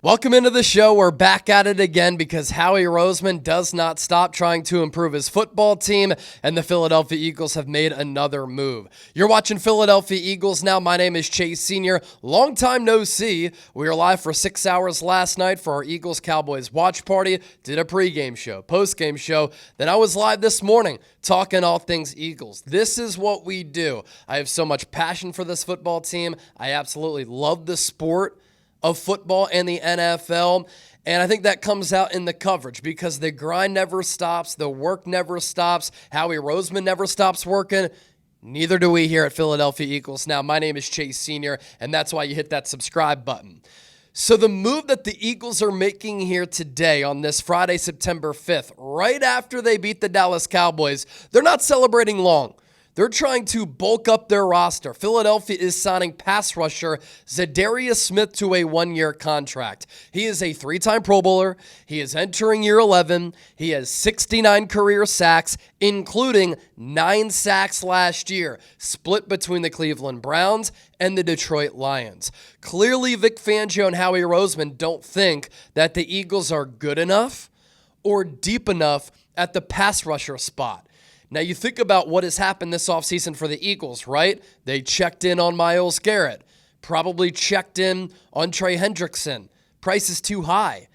Welcome into the show. We're back at it again because Howie Roseman does not stop trying to improve his football team, and the Philadelphia Eagles have made another move. You're watching Philadelphia Eagles now. My name is Chase Sr. Long time no see. We were live for 6 hours last night for our Eagles-Cowboys watch party. Did a pregame show, postgame show. Then I was live this morning talking all things Eagles. This is what we do. I have so much passion for this football team. I absolutely love the sport of football and the NFL, and I think that comes out in the coverage because the grind never stops, the work never stops, Howie Roseman never stops working. Neither do we here at Philadelphia Eagles. Now, my name is Chase Sr., and that's why you hit that subscribe button. So the move that the Eagles are making here today on this Friday, September 5th, right after they beat the Dallas Cowboys, they're not celebrating long. They're trying to bulk up their roster. Philadelphia is signing pass rusher Za'Darius Smith to a one-year contract. He is a three-time Pro Bowler. He is entering year 11. He has 69 career sacks, including 9 sacks last year, split between the Cleveland Browns and the Detroit Lions. Clearly, Vic Fangio and Howie Roseman don't think that the Eagles are good enough or deep enough at the pass rusher spot. Now, you think about what has happened this offseason for the Eagles, right? They checked in on Myles Garrett, probably checked in on Trey Hendrickson. Price is too high.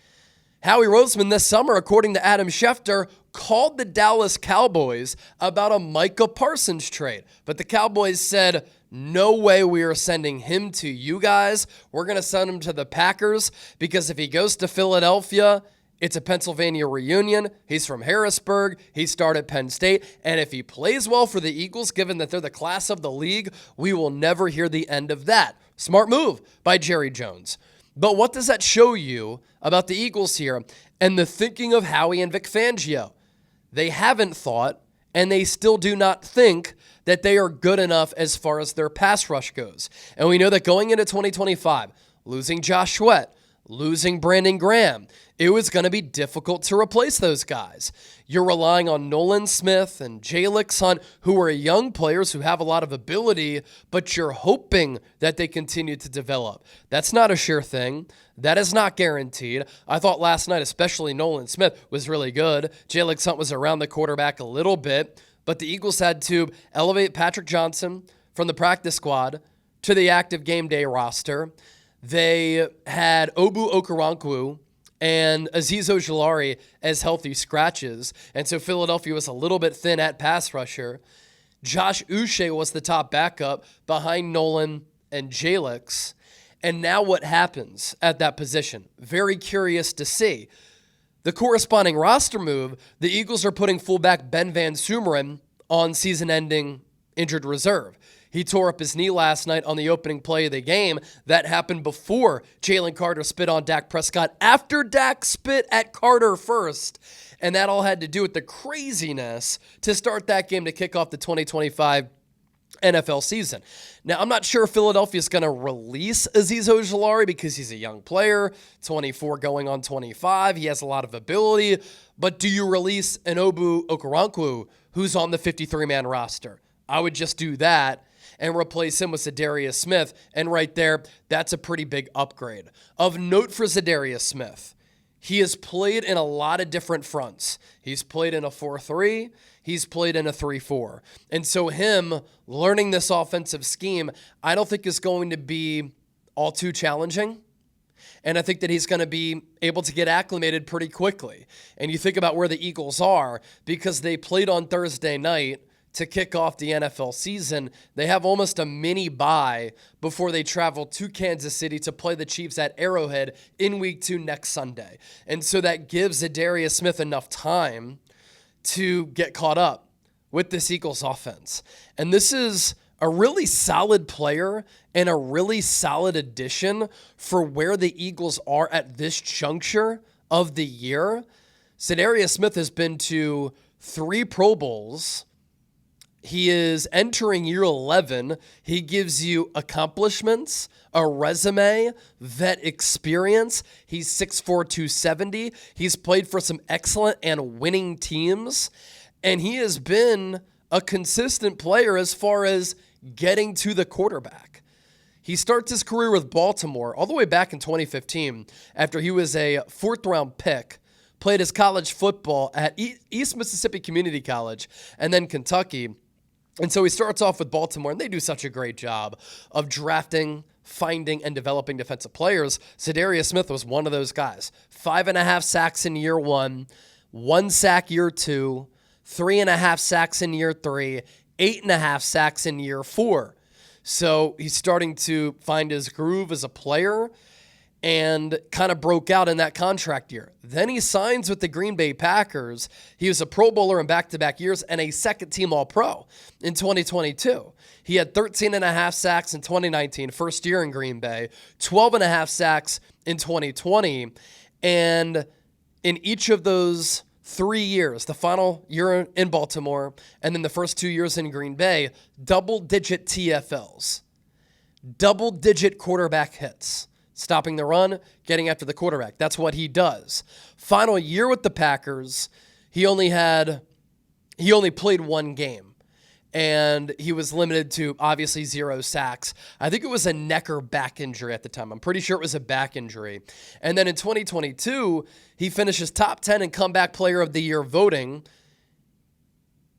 Howie Roseman this summer, according to Adam Schefter, called the Dallas Cowboys about a Micah Parsons trade. But the Cowboys said, no way we are sending him to you guys. We're going to send him to the Packers because if he goes to Philadelphia, it's a Pennsylvania reunion. He's from Harrisburg. He started Penn State. And if he plays well for the Eagles, given that they're the class of the league, we will never hear the end of that. Smart move by Jerry Jones. But what does that show you about the Eagles here and the thinking of Howie and Vic Fangio? They haven't thought, and they still do not think that they are good enough as far as their pass rush goes. And we know that going into 2025, losing Josh Sweat, losing Brandon Graham, it was going to be difficult to replace those guys. You're relying on Nolan Smith and Jalen Hunt, who are young players who have a lot of ability, but you're hoping that they continue to develop. That's not a sure thing. That is not guaranteed. I thought last night, especially Nolan Smith, was really good. Jalen Hunt was around the quarterback a little bit, but the Eagles had to elevate Patrick Johnson from the practice squad to the active game day roster. They had Obu Okoronkwo and Azeez Ojulari as healthy scratches, and so Philadelphia was a little bit thin at pass rusher. Josh Uche was the top backup behind Nolan and Jalix. And now what happens at that position? Very curious to see. The corresponding roster move, the Eagles are putting fullback Ben Van Sumeren on season-ending injured reserve. He tore up his knee last night on the opening play of the game. That happened before Jalen Carter spit on Dak Prescott, after Dak spit at Carter first. And that all had to do with the craziness to start that game to kick off the 2025 NFL season. Now, I'm not sure if Philadelphia is going to release Azeez Ojulari because he's a young player, 24 going on 25. He has a lot of ability. But do you release an Obu Okoronkwo who's on the 53-man roster? I would just do that and replace him with Za'Darius Smith. And right there, that's a pretty big upgrade. Of note for Za'Darius Smith, he has played in a lot of different fronts. He's played in a 4-3. He's played in a 3-4. And so him learning this offensive scheme, I don't think is going to be all too challenging. And I think that he's going to be able to get acclimated pretty quickly. And you think about where the Eagles are, because they played on Thursday night to kick off the NFL season. They have almost a mini bye before they travel to Kansas City to play the Chiefs at Arrowhead in week 2 next Sunday. And so that gives Za'Darius Smith enough time to get caught up with this Eagles offense. And this is a really solid player and a really solid addition for where the Eagles are at this juncture of the year. Za'Darius Smith has been to 3 Pro Bowls. He is entering year 11. He gives you accomplishments, a resume, vet experience. He's 6'4", 270. He's played for some excellent and winning teams. And he has been a consistent player as far as getting to the quarterback. He starts his career with Baltimore all the way back in 2015 after he was a fourth-round pick, played his college football at East Mississippi Community College and then Kentucky. And so he starts off with Baltimore, and they do such a great job of drafting, finding, and developing defensive players. Za'Darius Smith was one of those guys. 5.5 sacks in year 1 sack year 2, 3.5 sacks in year 3, 8.5 sacks in year 4. So he's starting to find his groove as a player and kind of broke out in that contract year. Then he signs with the Green Bay Packers. He was a Pro Bowler in back-to-back years and a second-team All-Pro in 2022. He had 13.5 sacks in 2019, first year in Green Bay, 12.5 sacks in 2020, and in each of those 3 years, the final year in Baltimore and then the first 2 years in Green Bay, double-digit TFLs, double-digit quarterback hits. Stopping the run, getting after the quarterback. That's what he does. Final year with the Packers, he only played 1 game. And he was limited to, obviously, 0 sacks. I think it was a neck or back injury at the time. I'm pretty sure it was a back injury. And then in 2022, he finishes top 10 in comeback player of the year voting.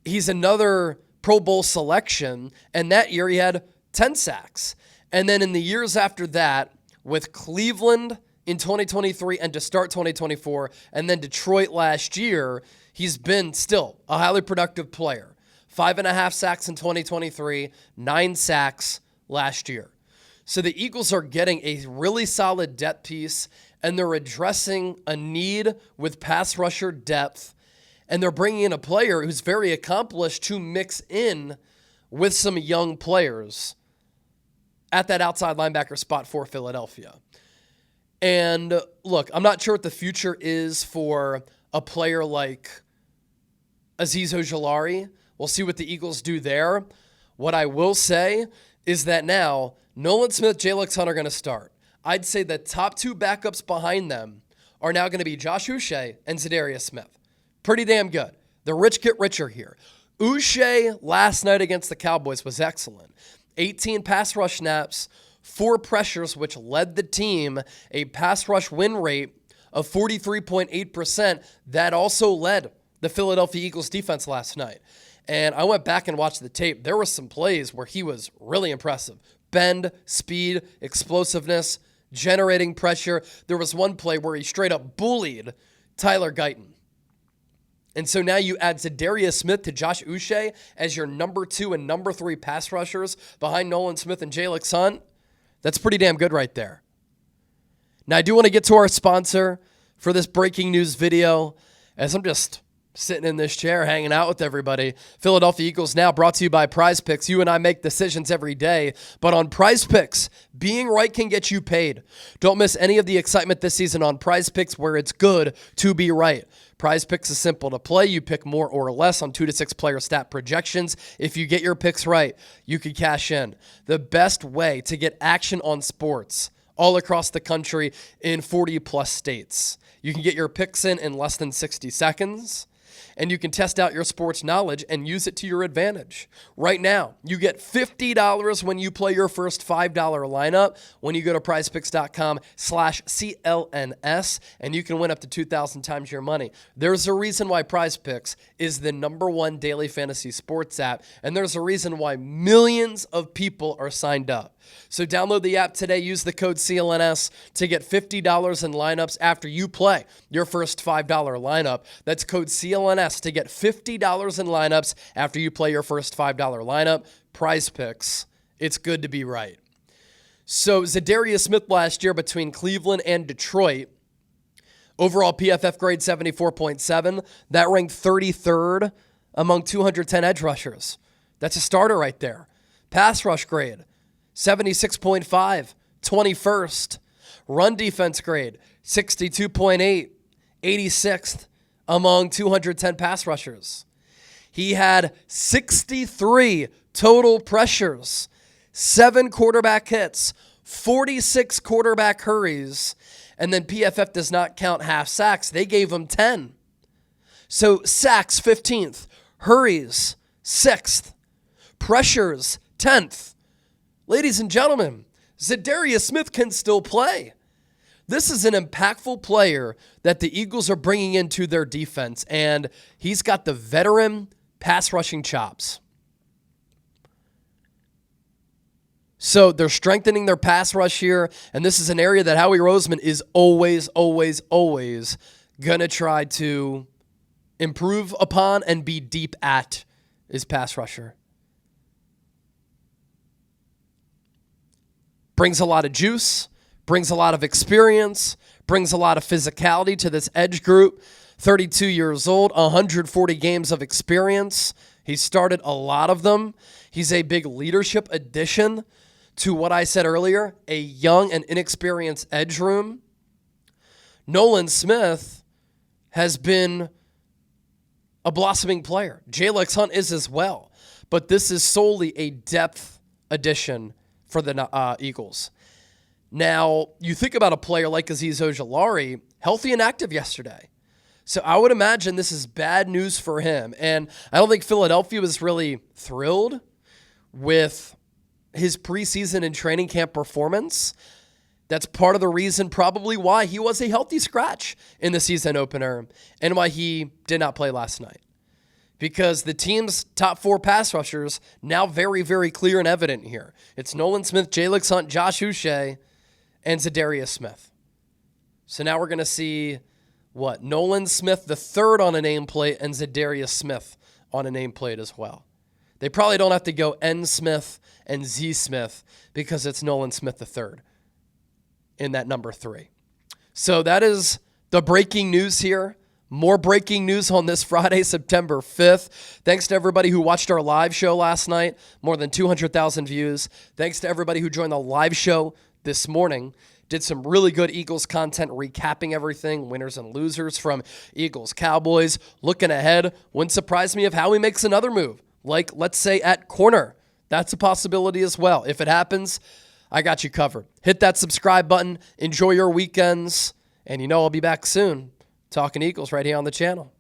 He's another Pro Bowl selection. And that year he had 10 sacks. And then in the years after that, with Cleveland in 2023 and to start 2024, and then Detroit last year, he's been still a highly productive player. 5.5 sacks in 2023, 9 sacks last year. So the Eagles are getting a really solid depth piece, and they're addressing a need with pass rusher depth, and they're bringing in a player who's very accomplished to mix in with some young players at that outside linebacker spot for Philadelphia. And look, I'm not sure what the future is for a player like Azeez Ojulari. We'll see what the Eagles do there. What I will say is that now Nolan Smith, Jalen Hunt are going to start. I'd say the top 2 backups behind them are now going to be Josh Uche and Za'Darius Smith. Pretty damn good. The rich get richer here. Uche last night against the Cowboys was excellent. 18 pass rush snaps, 4 pressures, which led the team, a pass rush win rate of 43.8%. That also led the Philadelphia Eagles defense last night. And I went back and watched the tape. There were some plays where he was really impressive. Bend, speed, explosiveness, generating pressure. There was one play where he straight up bullied Tyler Guyton. And so now you add Za'Darius Smith to Josh Uche as your number 2 and number 3 pass rushers behind Nolan Smith and Jalen Hunt. That's pretty damn good right there. Now, I do want to get to our sponsor for this breaking news video, as I'm just sitting in this chair hanging out with everybody. Philadelphia Eagles Now, brought to you by Prize Picks. You and I make decisions every day, but on Prize Picks, being right can get you paid. Don't miss any of the excitement this season on Prize Picks, where it's good to be right. Prize Picks is simple to play. You pick more or less on 2 to 6 player stat projections. If you get your picks right, you can cash in. The best way to get action on sports all across the country in 40-plus states. You can get your picks in less than 60 seconds. And you can test out your sports knowledge and use it to your advantage. Right now, you get $50 when you play your first $5 lineup when you go to prizepicks.com/CLNS, and you can win up to 2,000 times your money. There's a reason why Prize Picks is the number 1 daily fantasy sports app, and there's a reason why millions of people are signed up. So download the app today. Use the code CLNS to get $50 in lineups after you play your first $5 lineup. That's code CLNS to get $50 in lineups after you play your first $5 lineup. Prize Picks. It's good to be right. So Za'Darius Smith last year between Cleveland and Detroit, overall PFF grade 74.7. That ranked 33rd among 210 edge rushers. That's a starter right there. Pass rush grade 76.5, 21st. Run defense grade, 62.8, 86th among 210 pass rushers. He had 63 total pressures, 7 quarterback hits, 46 quarterback hurries, and then PFF does not count half sacks. They gave him 10. So sacks, 15th. Hurries, 6th. Pressures, 10th. Ladies and gentlemen, Za'Darius Smith can still play. This is an impactful player that the Eagles are bringing into their defense, and he's got the veteran pass rushing chops. So they're strengthening their pass rush here, and this is an area that Howie Roseman is always going to try to improve upon and be deep at is pass rusher. Brings a lot of juice, brings a lot of experience, brings a lot of physicality to this edge group. 32 years old, 140 games of experience. He started a lot of them. He's a big leadership addition to what I said earlier, a young and inexperienced edge room. Nolan Smith has been a blossoming player. Jalen Hunt is as well. But this is solely a depth addition for the Eagles. Now, you think about a player like Azeez Ojulari, healthy and active yesterday. So I would imagine this is bad news for him. And I don't think Philadelphia was really thrilled with his preseason and training camp performance. That's part of the reason probably why he was a healthy scratch in the season opener and why he did not play last night. Because the team's top 4 pass rushers now very, very clear and evident here. It's Nolan Smith, Jalen Hunt, Josh Uche, and Za'Darius Smith. So now we're going to see Nolan Smith the third on a nameplate and Za'Darius Smith on a nameplate as well. They probably don't have to go N. Smith and Z. Smith because it's Nolan Smith the third in that number 3. So that is the breaking news here. More breaking news on this Friday, September 5th. Thanks to everybody who watched our live show last night. More than 200,000 views. Thanks to everybody who joined the live show this morning. Did some really good Eagles content recapping everything, winners and losers from Eagles, Cowboys. Looking ahead, wouldn't surprise me if Howie makes another move, like let's say at corner. That's a possibility as well. If it happens, I got you covered. Hit that subscribe button. Enjoy your weekends. And I'll be back soon talking Eagles right here on the channel.